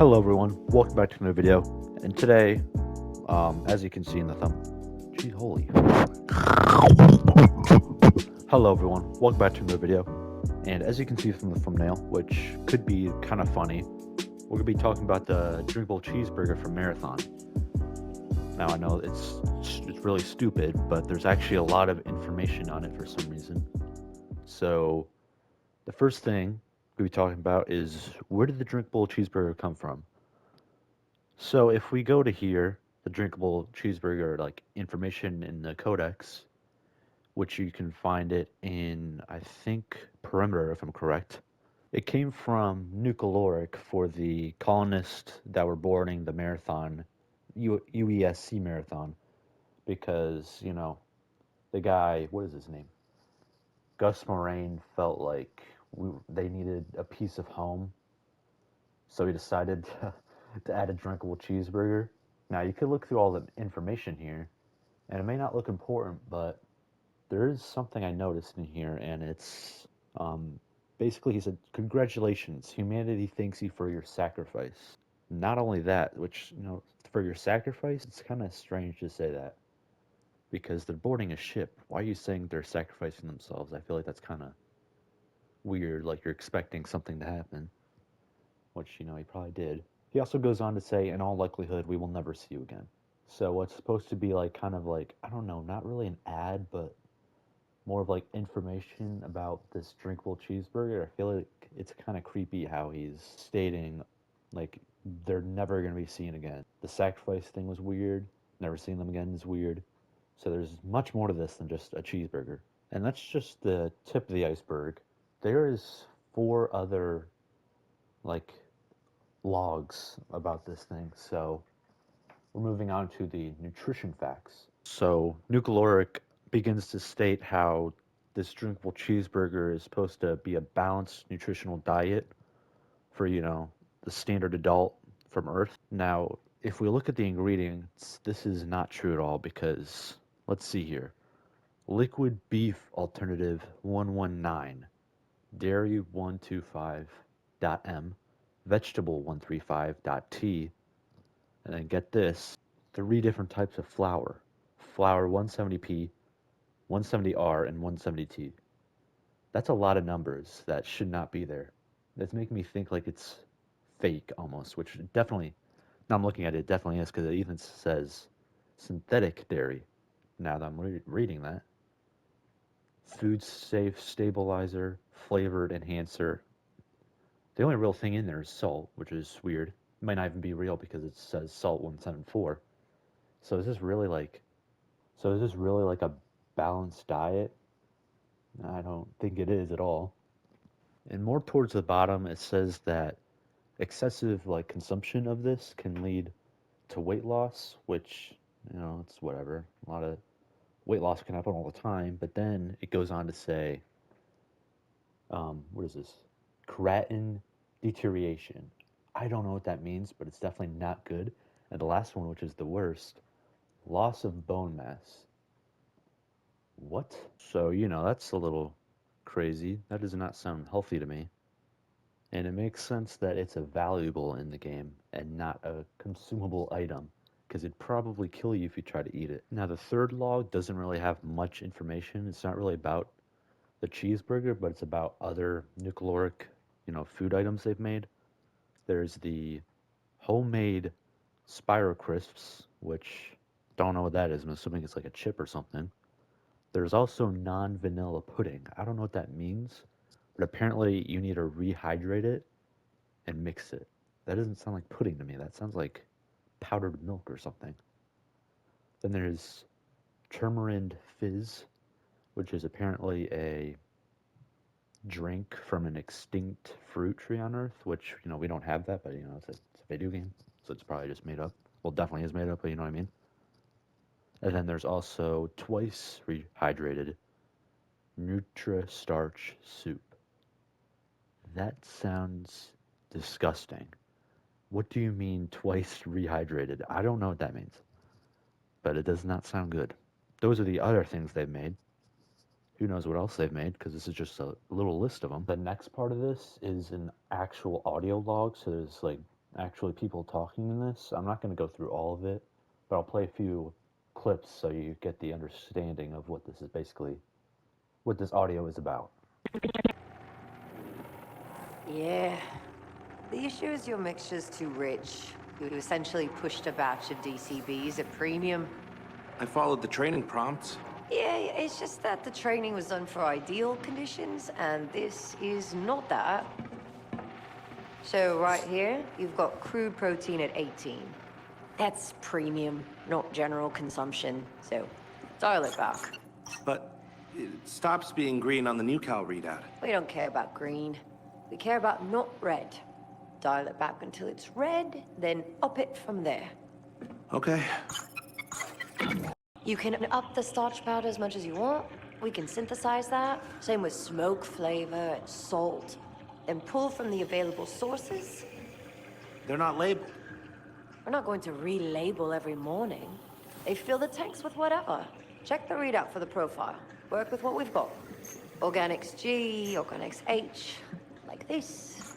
Hello everyone, welcome back to another video. And today, as you can see in the thumb, gee, holy. Hello everyone, welcome back to another video. And as you can see from the thumbnail, which could be kind of funny, we're gonna be talking about the drinkable cheeseburger from Marathon. Now I know it's really stupid, but there's actually a lot of information on it for some reason. So the first thing we'll be talking about is, where did the drinkable cheeseburger come from? So if we go to here, the drinkable cheeseburger like information in the codex, which you can find it in, I think, perimeter, if I'm correct. It came from Nucleoric for the colonists that were boarding the marathon, UESC marathon, because, the guy, what is his name? Gus Moraine felt like they needed a piece of home, so he decided to add a drinkable cheeseburger. Now, you could look through all the information here, and it may not look important, but there is something I noticed in here, and it's basically he said, "Congratulations, humanity thanks you for your sacrifice." Not only that, which, for your sacrifice, it's kind of strange to say that because they're boarding a ship. Why are you saying they're sacrificing themselves? I feel like that's kind of weird, like you're expecting something to happen, which, he probably did. He also goes on to say, "In all likelihood, we will never see you again." So what's supposed to be like kind of like, I don't know, not really an ad, but more of like information about this drinkable cheeseburger. I feel like it's kind of creepy how he's stating like they're never going to be seen again. The sacrifice thing was weird. Never seeing them again is weird. So there's much more to this than just a cheeseburger. And that's just the tip of the iceberg. There is four other like logs about this thing. So we're moving on to the nutrition facts. So, Nucleoric begins to state how this drinkable cheeseburger is supposed to be a balanced nutritional diet for, the standard adult from Earth. Now, if we look at the ingredients, this is not true at all because, let's see here. Liquid beef alternative 119, dairy 125.m, vegetable 135.t, and then get this, three different types of flour. Flour 170p, 170R, and 170T. That's a lot of numbers that should not be there. That's making me think like it's fake almost, which definitely, now I'm looking at it, it definitely is because it even says synthetic dairy. Now that I'm reading that. Food safe stabilizer, flavored enhancer. The only real thing in there is salt, which is weird. It might not even be real because it says salt 174. So is this really like a balanced diet? I don't think it is at all. And more towards the bottom, it says that excessive like consumption of this can lead to weight loss, which, it's whatever. A lot of weight loss can happen all the time, but then it goes on to say, what is this? Creatine deterioration. I don't know what that means, but it's definitely not good. And the last one, which is the worst, loss of bone mass. What? So, that's a little crazy. That does not sound healthy to me. And it makes sense that it's a valuable in the game and not a consumable item, because it'd probably kill you if you try to eat it. Now, the third log doesn't really have much information. It's not really about the cheeseburger, but it's about other nucleoric, food items they've made. There's the homemade Spiro Crisps, which don't know what that is. I'm assuming it's like a chip or something. There's also non-vanilla pudding. I don't know what that means, but apparently you need to rehydrate it and mix it. That doesn't sound like pudding to me. That sounds like powdered milk or something. Then there's Turmerind Fizz, which is apparently a drink from an extinct fruit tree on Earth, which, we don't have that, but, it's a video game, so it's probably just made up. Well, definitely is made up, but you know what I mean? And then there's also twice rehydrated Nutra Starch Soup. That sounds disgusting. What do you mean twice rehydrated? I don't know what that means, but it does not sound good. Those are the other things they've made. Who knows what else they've made, because this is just a little list of them. The next part of this is an actual audio log, so there's like actually people talking in this. I'm not going to go through all of it, but I'll play a few clips so you get the understanding of what this is basically, what this audio is about. Yeah. The issue is your mixture's too rich. You essentially pushed a batch of DCBs at premium. I followed the training prompts. Yeah, it's just that the training was done for ideal conditions, and this is not that. So right here, you've got crude protein at 18. That's premium, not general consumption, so dial it back. But it stops being green on the new cal readout. We don't care about green. We care about not red. Dial it back until it's red, then up it from there. Okay. You can up the starch powder as much as you want. We can synthesize that. Same with smoke flavor and salt. Then pull from the available sources. They're not labeled. We're not going to relabel every morning. They fill the tanks with whatever. Check the readout for the profile. Work with what we've got. Organics G, Organics H, like this,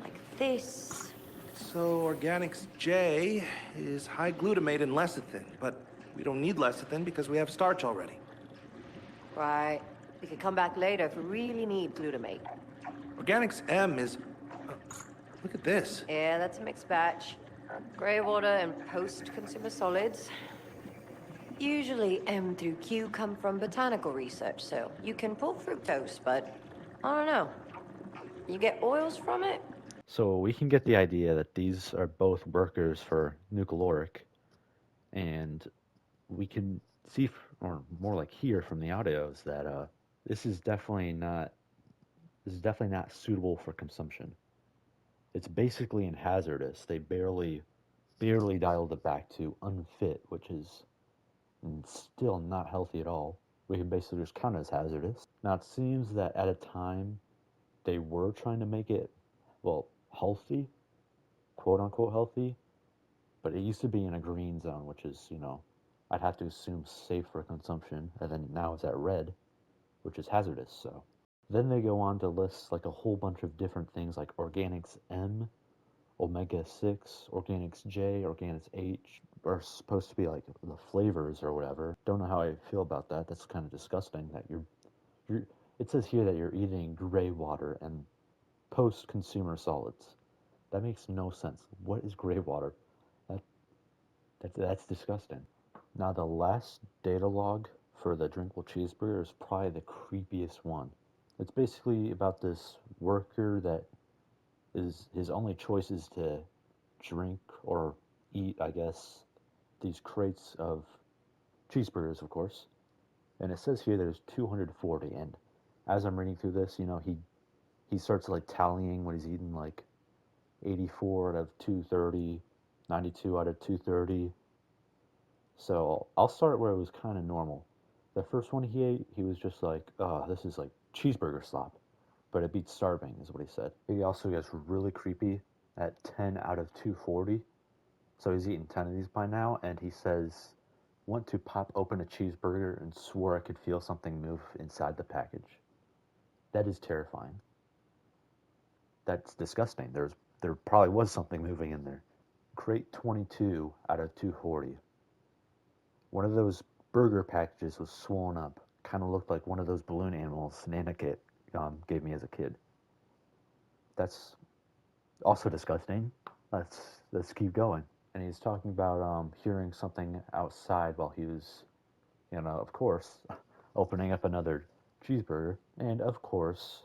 like this. So Organics J is high glutamate and lecithin, but we don't need lecithin because we have starch already. Right. We can come back later if we really need glutamate. Organics M is... look at this. Yeah, that's a mixed batch. Gray water and post-consumer solids. Usually M through Q come from botanical research, so you can pull fructose, but I don't know. You get oils from it? So we can get the idea that these are both workers for nucleoric, and we can see, or more like hear from the audios, that this is definitely not suitable for consumption. It's basically hazardous. They barely dialed it back to unfit, which is still not healthy at all. We can basically just count it as hazardous. Now it seems that at a time they were trying to make it, well, healthy, quote unquote healthy, but it used to be in a green zone, which is, I'd have to assume safe for consumption, and then now it's at red, which is hazardous. So then they go on to list like a whole bunch of different things like organics M, omega 6, organics J, organics H are supposed to be like the flavors or whatever. Don't know how I feel about that. That's kind of disgusting that you're it says here that you're eating gray water and post-consumer solids. That makes no sense. What is gray water? That, that's disgusting. Now the last data log for the drinkable cheeseburger is probably the creepiest one. It's basically about this worker that is his only choice is to drink or eat, I guess, these crates of cheeseburgers, of course. And it says here there's 240. And as I'm reading through this, he starts like tallying what he's eaten, like 84 out of 230, 92 out of 230. So I'll start where it was kind of normal. The first one he ate, he was just like, oh, this is like cheeseburger slop. But it beats starving, is what he said. He also gets really creepy at 10 out of 240. So he's eaten 10 of these by now, and he says, went to pop open a cheeseburger and swore I could feel something move inside the package. That is terrifying. That's disgusting. There probably was something moving in there. Crate 22 out of 240. One of those burger packages was swollen up. Kind of looked like one of those balloon animals Nana Kit gave me as a kid. That's also disgusting. Let's keep going. And he's talking about hearing something outside while he was, of course, opening up another cheeseburger. And of course,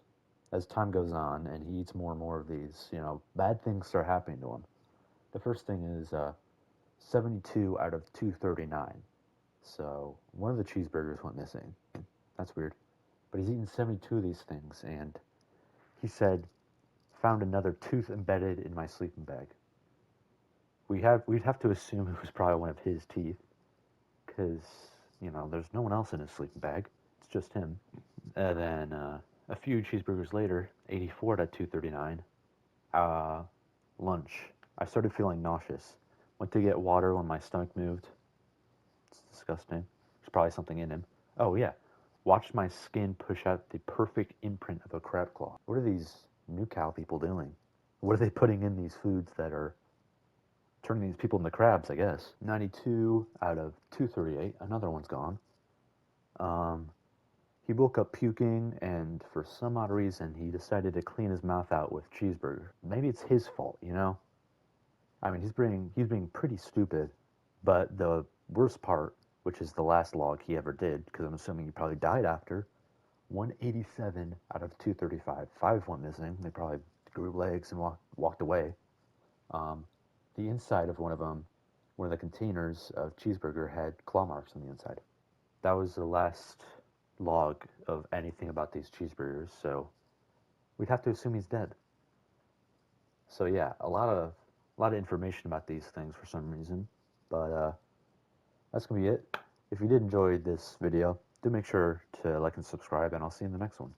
as time goes on and he eats more and more of these, bad things start happening to him. The first thing is 72 out of 239. So one of the cheeseburgers went missing. That's weird. But he's eaten 72 of these things, and he said, found another tooth embedded in my sleeping bag. We'd have to assume it was probably one of his teeth, because there's no one else in his sleeping bag. It's just him. And then a few cheeseburgers later, 84 to 239. Lunch. I started feeling nauseous. Went to get water when my stomach moved. It's disgusting. There's probably something in him. Oh yeah. Watched my skin push out the perfect imprint of a crab claw. What are these new cow people doing? What are they putting in these foods that are turning these people into crabs, I guess. 92 out of 238. Another one's gone. He woke up puking, and for some odd reason, he decided to clean his mouth out with Cheeseburger. Maybe it's his fault, you know? I mean, he's being pretty stupid, but the worst part, which is the last log he ever did, because I'm assuming he probably died after, 187 out of 235. 5 went missing. They probably grew legs and walked away. The inside of one of them, one of the containers of Cheeseburger had claw marks on the inside. That was the last log of anything about these cheeseburgers, so we'd have to assume he's dead. So yeah, a lot of information about these things for some reason, but that's gonna be it. If you did enjoy this video, do make sure to like and subscribe, and I'll see you in the next one.